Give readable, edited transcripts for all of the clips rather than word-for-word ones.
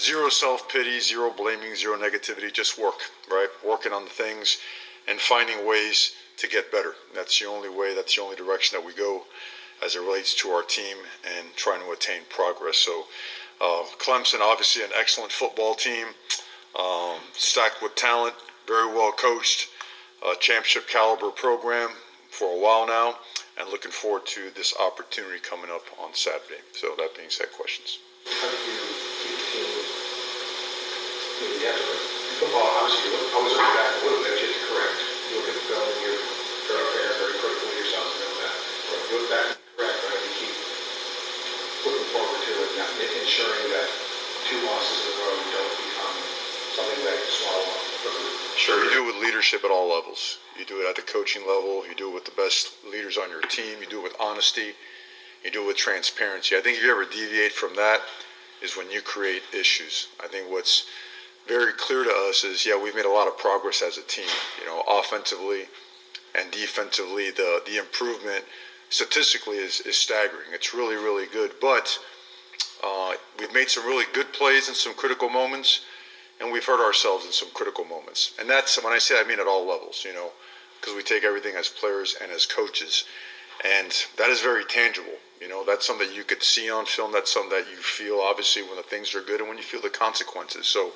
zero self-pity, zero blaming, zero negativity, just work, right? Working on the things and finding ways to get better. That's the only way, that's the only direction that we go as it relates to our team and trying to attain progress. So Clemson, obviously an excellent football team, stacked with talent, very well coached, championship caliber program for a while now, and looking forward to this opportunity coming up on Saturday. So that being said, questions. How do you keep the team? Football, obviously, you always look back a little bit, just to correct. You look at the film, and you're very fair, very critical of yourself, you know that. You look back and correct, right? You keep looking forward to it, not ensuring that 2 losses in a row don't become something that you swallow up. Sure, you do it with leadership at all levels. You do it at the coaching level. You do it with the best leaders on your team. You do it with honesty. You do it with transparency. I think if you ever deviate from that is when you create issues. I think what's very clear to us is, yeah, we've made a lot of progress as a team. You know, offensively and defensively, the improvement statistically is staggering. It's really, really good. But we've made some really good plays in some critical moments, and we've hurt ourselves in some critical moments. And that's, when I say, I mean at all levels, you know, because we take everything as players and as coaches. And that is very tangible. You know, that's something that you could see on film. That's something that you feel, obviously, when the things are good and when you feel the consequences. So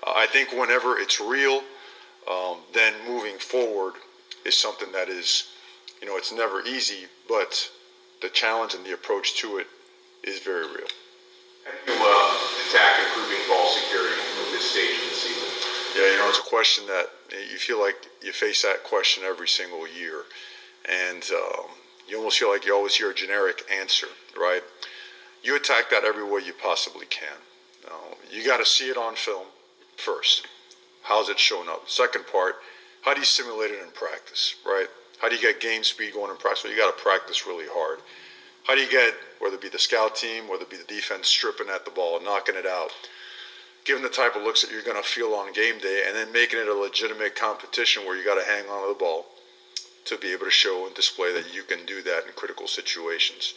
I think whenever it's real, then moving forward is something that is, you know, it's never easy, but the challenge and the approach to it is very real. How do you attack improving ball security at this stage of the season? Yeah, you know, it's a question that you feel like you face that question every single year. And you almost feel like you always hear a generic answer, right? You attack that every way you possibly can. You got to see it on film first. How's it showing up? Second part, how do you simulate it in practice, right? How do you get game speed going in practice? Well, you got to practice really hard. How do you get, whether it be the scout team, whether it be the defense stripping at the ball and knocking it out, giving the type of looks that you're going to feel on game day, and then making it a legitimate competition where you got to hang on to the ball to be able to show and display that you can do that in critical situations.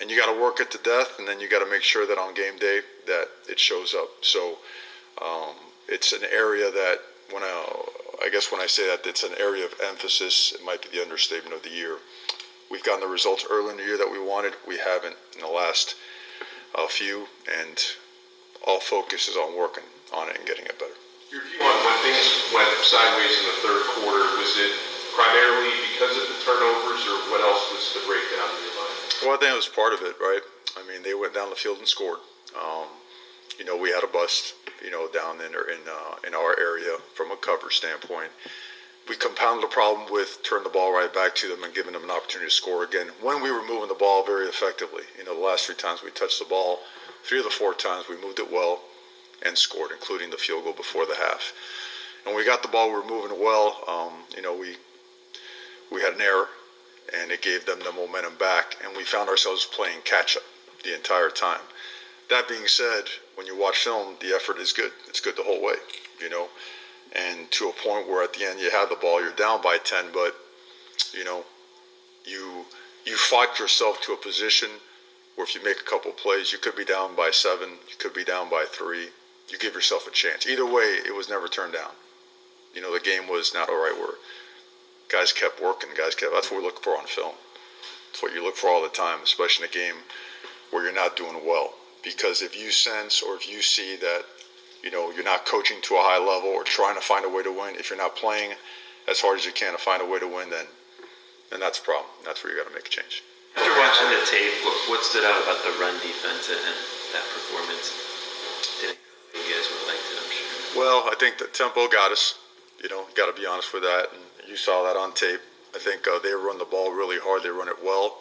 And you got to work it to death, and then you got to make sure that on game day that it shows up. So it's an area that I guess when I say that it's an area of emphasis, it might be the understatement of the year. We've gotten the results early in the year that we wanted. We haven't in the last few, and all focus is on working on it and getting it better. Your view on when things went sideways in the third quarter, was it primarily because of the turnovers, or what else was the breakdown in your mind? Well, I think it was part of it, right? I mean, they went down the field and scored. You know, we had a bust, you know, down in our area from a cover standpoint. We compounded the problem with turning the ball right back to them and giving them an opportunity to score again when we were moving the ball very effectively. You know, the last 3 times we touched the ball, 3 of the 4 times we moved it well and scored, including the field goal before the half. And when we got the ball, we were moving it well. You know, we had an error, and it gave them the momentum back, and we found ourselves playing catch-up the entire time. That being said, when you watch film, the effort is good. It's good the whole way, you know. And to a point where at the end you have the ball, you're down by 10, but, you know, you fought yourself to a position where if you make a couple plays, you could be down by 7, you could be down by 3. You give yourself a chance. Either way, it was never turned down. You know, the game was not all right where guys kept working, that's what we look for on film. It's what you look for all the time, especially in a game where you're not doing well. Because if you sense or if you see that, you know, you're not coaching to a high level or trying to find a way to win, if you're not playing as hard as you can to find a way to win, then that's a problem. That's where you got to make a change. After watching the tape, what stood out about the run defense and that performance? Didn't you guys would like to, I'm sure. Well, I think the tempo got us. You know, got to be honest with that. And you saw that on tape. I think they run the ball really hard. They run it well.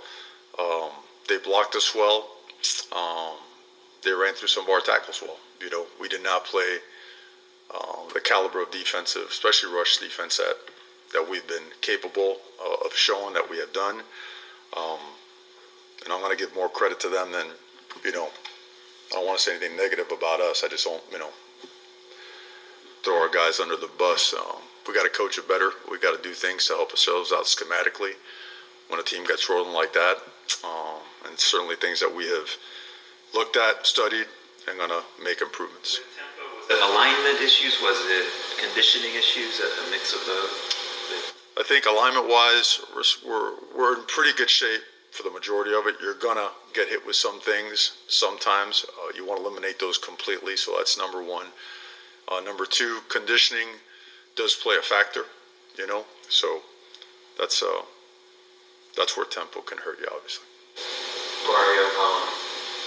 They blocked us well. They ran through some of our tackles well. You know, we did not play the caliber of defensive, especially rush defense that we've been capable of showing that we have done. And I'm going to give more credit to them than, you know, I don't want to say anything negative about us. I just don't, you know, throw our guys under the bus. We got to coach it better. We got to do things to help ourselves out schematically when a team gets rolling like that. And certainly things that we have looked at, studied, and going to make improvements. Was it alignment issues? Was it conditioning issues? A mix of both? I think alignment-wise, we're in pretty good shape for the majority of it. You're going to get hit with some things sometimes. You want to eliminate those completely, so that's number one. Number two, conditioning does play a factor, so that's where tempo can hurt you, obviously. Mario,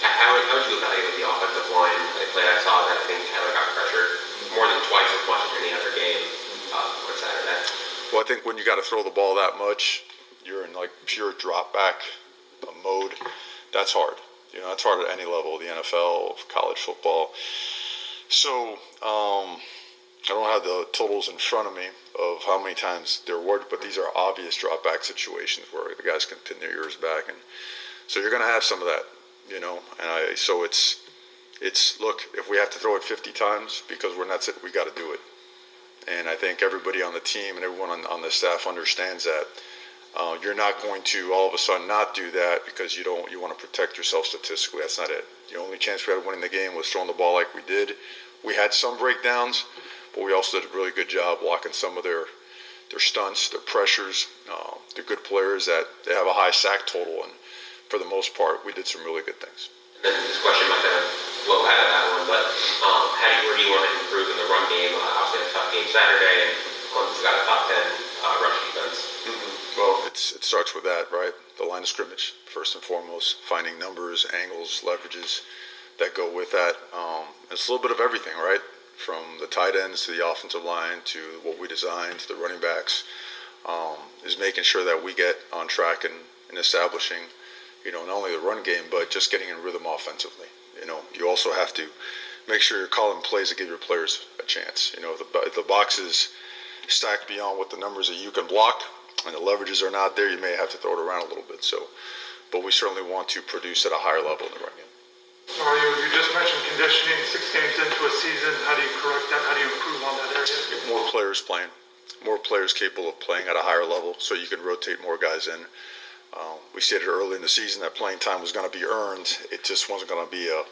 how would you evaluate the offensive line? They played, I saw that I think Taylor got pressured more than twice as much as any other game on Saturday. Well, I think when you got to throw the ball that much, you're in like pure drop back mode. That's hard. That's hard at any level, the NFL, college football. So I don't have the totals in front of me of how many times they're worked, but these are obvious drop back situations where the guys can pin their ears back, and so you're going to have some of that, And so it's look, if we have to throw it 50 times because we're nuts, we got to do it. And I think everybody on the team and everyone on the staff understands that. You're not going to all of a sudden not do that because you want to protect yourself statistically. That's not it. The only chance we had of winning the game was throwing the ball like we did. We had some breakdowns, but we also did a really good job blocking some of their stunts, their pressures. They're good players that they have a high sack total, and for the most part, we did some really good things. And then this question might kind of flow out of that one, but where do you want to improve in the run game? Obviously, a tough game Saturday, and Clemson's got a top 10 rush defense. Mm-hmm. Well, it starts with that, right? The line of scrimmage, first and foremost, finding numbers, angles, leverages that go with that. It's a little bit of everything, right? From the tight ends to the offensive line to what we designed to the running backs, is making sure that we get on track and establishing, not only the run game, but just getting in rhythm offensively. You also have to make sure you're calling plays to give your players a chance. If the box is stacked beyond what the numbers that you can block and the leverages are not there, you may have to throw it around a little bit. But we certainly want to produce at a higher level in the run game. Mario, you just mentioned conditioning 6 games into a season. How do you correct that? How do you improve on that area? More players playing, more players capable of playing at a higher level, so you can rotate more guys in. We stated early in the season that playing time was going to be earned. It just wasn't going to be a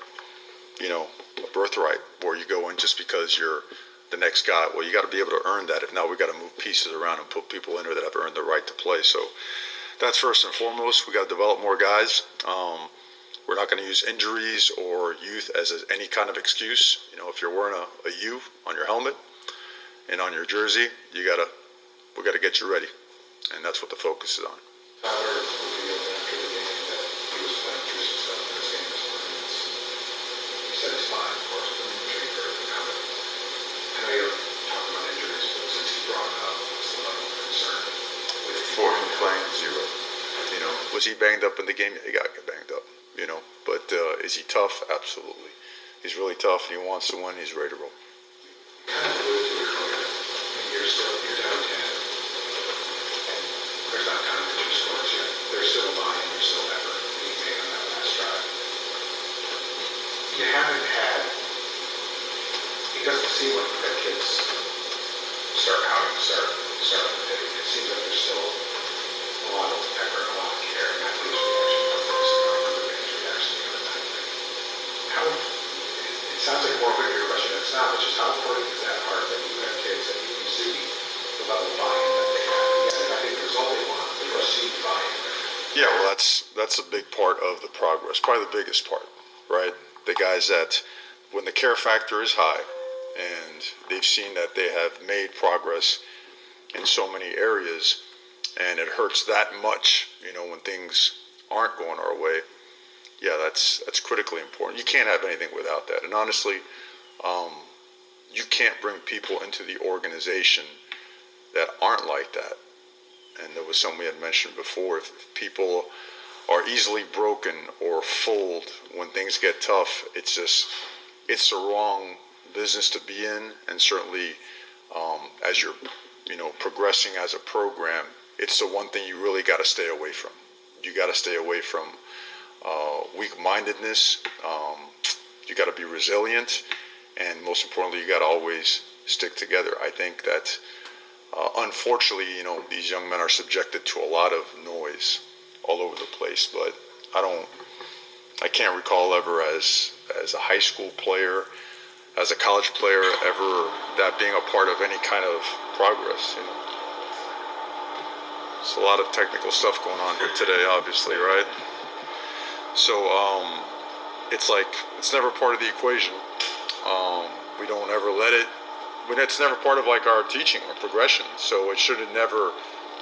birthright where you go in just because you're the next guy. Well, you got to be able to earn that. If not, we got to move pieces around and put people in there that have earned the right to play. So that's first and foremost. We got to develop more guys. We're not going to use injuries or youth as any kind of excuse. If you're wearing a U on your helmet and on your jersey, we got to get you ready, and that's what the focus is on. Tyler revealed after the game that he was playing through some stuff in this game this morning. He said he's fine, of course, but I'm sure you've heard it now. I know you don't talk about injuries, but since he brought it up, what's the level of concern with For him playing 0. Was he banged up in the game? Yeah, he got banged up, But is he tough? Absolutely. He's really tough. He wants to win. He's ready to roll. kind of alluded to it earlier? You're down 10. And there's not time for 2 scores yet. There's still buy-in, there's still effort being made on that last drive. You haven't had, it doesn't seem like that kids start it seems like there's still a lot of effort, a lot of care, and that leaves reaction from this, the biggest reaction the other night. It sounds like more of a bigger question than it's not, but just how important is that part that you have kids that you can see the level of buy-in that they have? And yeah, they're not getting the result they want, but you see buy-in. Yeah, well, that's a big part of the progress, probably the biggest part, right? The guys that, when the care factor is high and they've seen that they have made progress in so many areas and it hurts that much, when things aren't going our way, yeah, that's critically important. You can't have anything without that. And honestly, you can't bring people into the organization that aren't like that. And there was something we had mentioned before. If people are easily broken or fold when things get tough, it's the wrong business to be in. And certainly, as you're, progressing as a program, it's the one thing you really got to stay away from. You got to stay away from weak-mindedness. You got to be resilient, and most importantly, you got to always stick together. I think that unfortunately, these young men are subjected to a lot of noise all over the place. But I can't recall ever as as a high school player, as a college player, ever that being a part of any kind of progress. There's a lot of technical stuff going on here today, obviously, right? So it's like it's never part of the equation. We don't ever let it. It's never part of like our teaching or progression. So it should never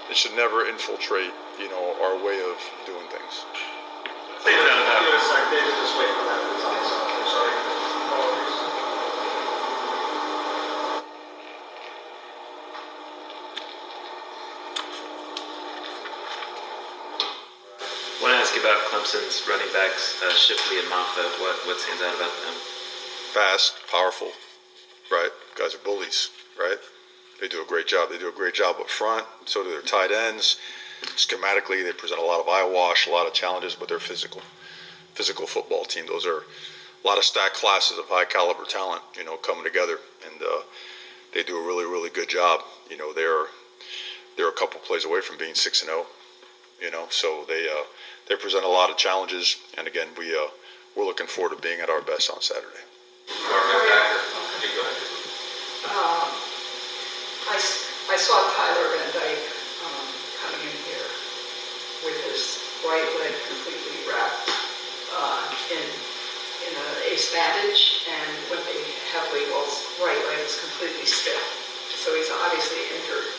infiltrate, our way of doing things. Say that about Give us a sec, David, just wait for that. It's on its own. I'm sorry. No worries. I want to ask you about Clemson's running backs, Shipley and Maffa. What stands out about them? Fast, powerful, right? Guys are bullies, right? They do a great job. They do a great job up front. So do their tight ends. Schematically, they present a lot of eyewash, a lot of challenges, but they're physical football team. Those are a lot of stacked classes of high caliber talent, coming together, and they do a really, really good job. They're a couple plays away from being 6-0. So they present a lot of challenges, and again, we're looking forward to being at our best on Saturday. I saw Tyler Van Dyke coming in here with his right leg completely wrapped in an ace bandage and limping heavily while his right leg is completely stiff. So he's obviously injured.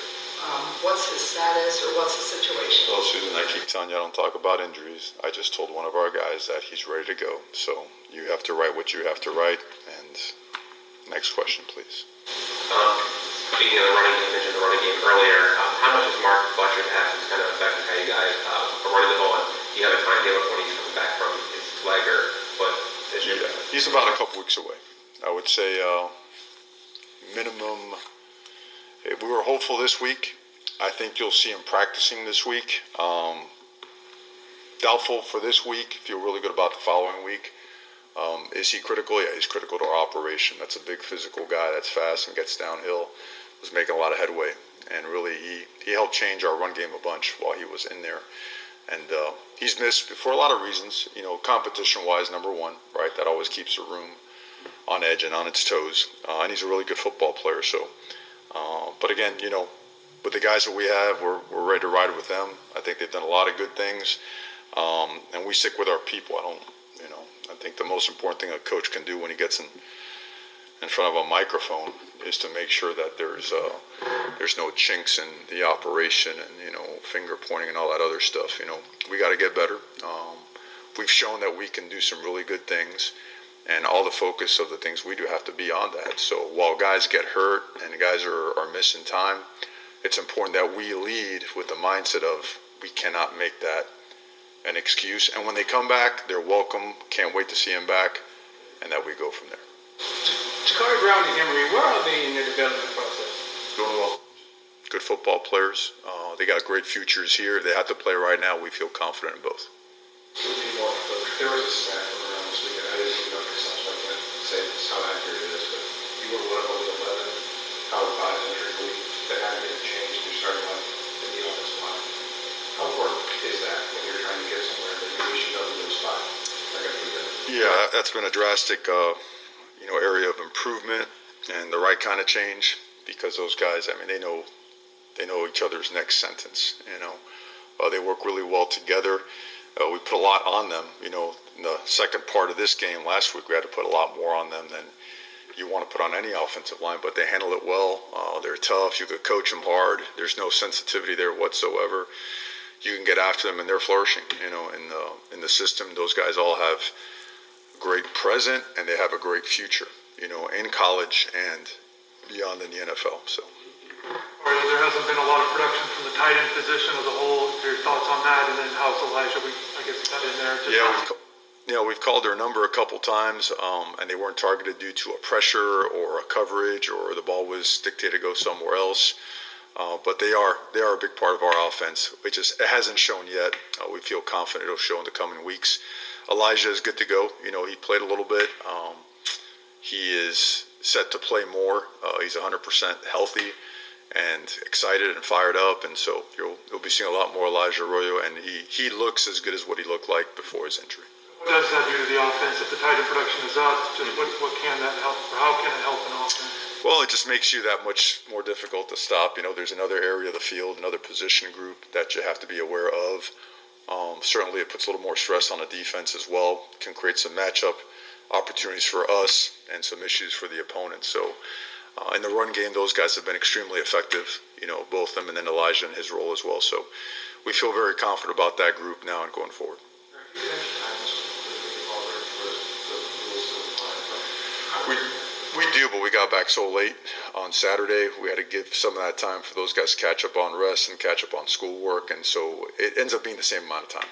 What's his status or what's the situation? Well, Susan, I keep telling you I don't talk about injuries. I just told one of our guys that he's ready to go. So you have to write what you have to write. And next question, please. Speaking of the running game, you mentioned the running game earlier. How much does Mark Fletcher's absence kind of affect how you guys are running the ball? And do you have a timetable when he's coming back from his leg or foot issue? Yeah, he's about a couple weeks away. I would say minimum. We were hopeful this week. I think you'll see him practicing this week. Doubtful for this week. Feel really good about the following week. Is he critical? Yeah, he's critical to our operation. That's a big physical guy that's fast and gets downhill. Was making a lot of headway. And really, he helped change our run game a bunch while he was in there. And he's missed for a lot of reasons. Competition-wise, number one, right? That always keeps the room on edge and on its toes. And he's a really good football player. So, but again, with the guys that we have, we're ready to ride with them. I think they've done a lot of good things. And we stick with our people. I think the most important thing a coach can do when he gets in front of a microphone is to make sure that there's no chinks in the operation and finger pointing and all that other stuff. We got to get better. We've shown that we can do some really good things, and all the focus of the things we do have to be on that. So while guys get hurt and guys are missing time, it's important that we lead with the mindset of we cannot make that an excuse. And when they come back, they're welcome. Can't wait to see them back, and that we go from there. Jakari Brown and Emery, where are they in their development process? Doing well. Good football players. They got great futures here. They have to play right now. We feel confident in both. There was a stat from around this weekend. I didn't even know for something like that. Say how accurate it is, but you were one of only 11 Power 5 injury league that had to get changed in your starting line in the offensive line. How important is that when you're trying to get somewhere that maybe you should know the spot? Yeah, that's been a drastic, area of improvement and the right kind of change, because those guys, they know each other's next sentence. They work really well together. We put a lot on them. In the second part of this game last week, we had to put a lot more on them than you want to put on any offensive line, but they handle it well. They're tough. You could coach them hard. There's no sensitivity there whatsoever. You can get after them, and they're flourishing. In the system, those guys all have great present, and they have a great future. In college and beyond in the NFL. So. Mario, there hasn't been a lot of production from the tight end position as a whole. Your thoughts on that, and then how's Elijah? I guess got in there. We've called their number a couple times, and they weren't targeted due to a pressure or a coverage, or the ball was dictated to go somewhere else. But they are a big part of our offense. It hasn't shown yet. We feel confident it'll show in the coming weeks. Elijah is good to go. He played a little bit. He is set to play more. He's 100% healthy and excited and fired up, and so you'll be seeing a lot more Elijah Arroyo, and he looks as good as what he looked like before his injury. What does that do to the offense if the tight end production is up? Just what can that help, or how can it help an offense? Well, it just makes you that much more difficult to stop. There's another area of the field, another position group that you have to be aware of. Certainly, it puts a little more stress on the defense as well. Can create some matchup opportunities for us and some issues for the opponent. So, in the run game, those guys have been extremely effective. Both them and then Elijah in his role as well. So, we feel very confident about that group now and going forward. We do, but we got back so late on Saturday. We had to give some of that time for those guys to catch up on rest and catch up on schoolwork, and so it ends up being the same amount of time.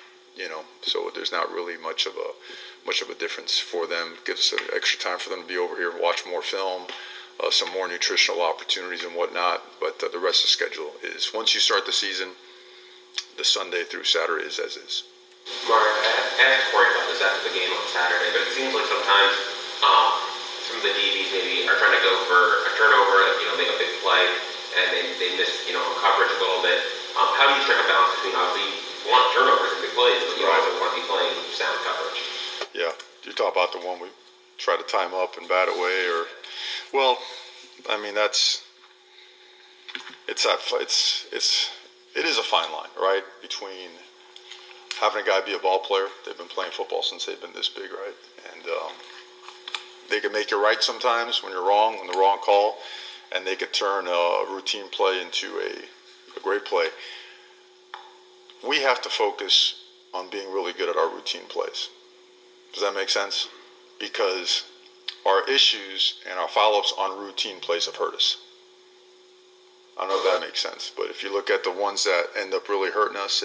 So there's not really much of a difference for them. It gives us extra time for them to be over here and watch more film, some more nutritional opportunities and whatnot. But the rest of the schedule is once you start the season, the Sunday through Saturday is as is. Mark, I asked Corey about this after the game on Saturday, but it seems like sometimes some of the DBs maybe are trying to go for a turnover, make a big play, and they miss, coverage a little bit. How do you strike a balance between obviously you want turnovers and big plays, but you also want to be playing sound coverage? Yeah, you talk about the one we try to time up and bat away, it is a fine line, right, between having a guy be a ball player. They've been playing football since they've been this big, right, and they can make you right sometimes when you're wrong, on the wrong call, and they could turn a routine play into a great play. We have to focus on being really good at our routine plays. Does that make sense? Because our issues and our follow-ups on routine plays have hurt us. I don't know if that makes sense, but if you look at the ones that end up really hurting us,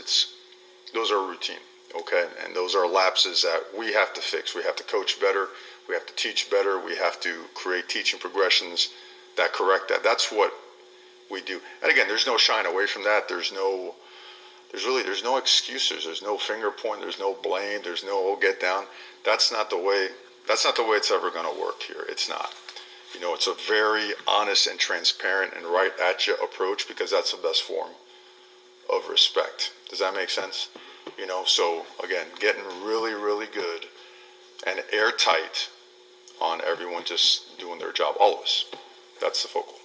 those are routine, okay? And those are lapses that we have to fix. We have to coach better. We have to teach better. We have to create teaching progressions that correct that. That's what we do. And again, there's no shying away from that. There's no excuses. There's no finger point. There's no blame. There's no get down. That's not the way it's ever going to work here. It's not. It's a very honest and transparent and right at you approach because that's the best form of respect. Does that make sense? So again, getting really, really good and airtight on everyone just doing their job. All of us. That's the focal.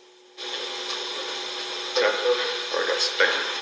Okay. All right, guys. Thank you.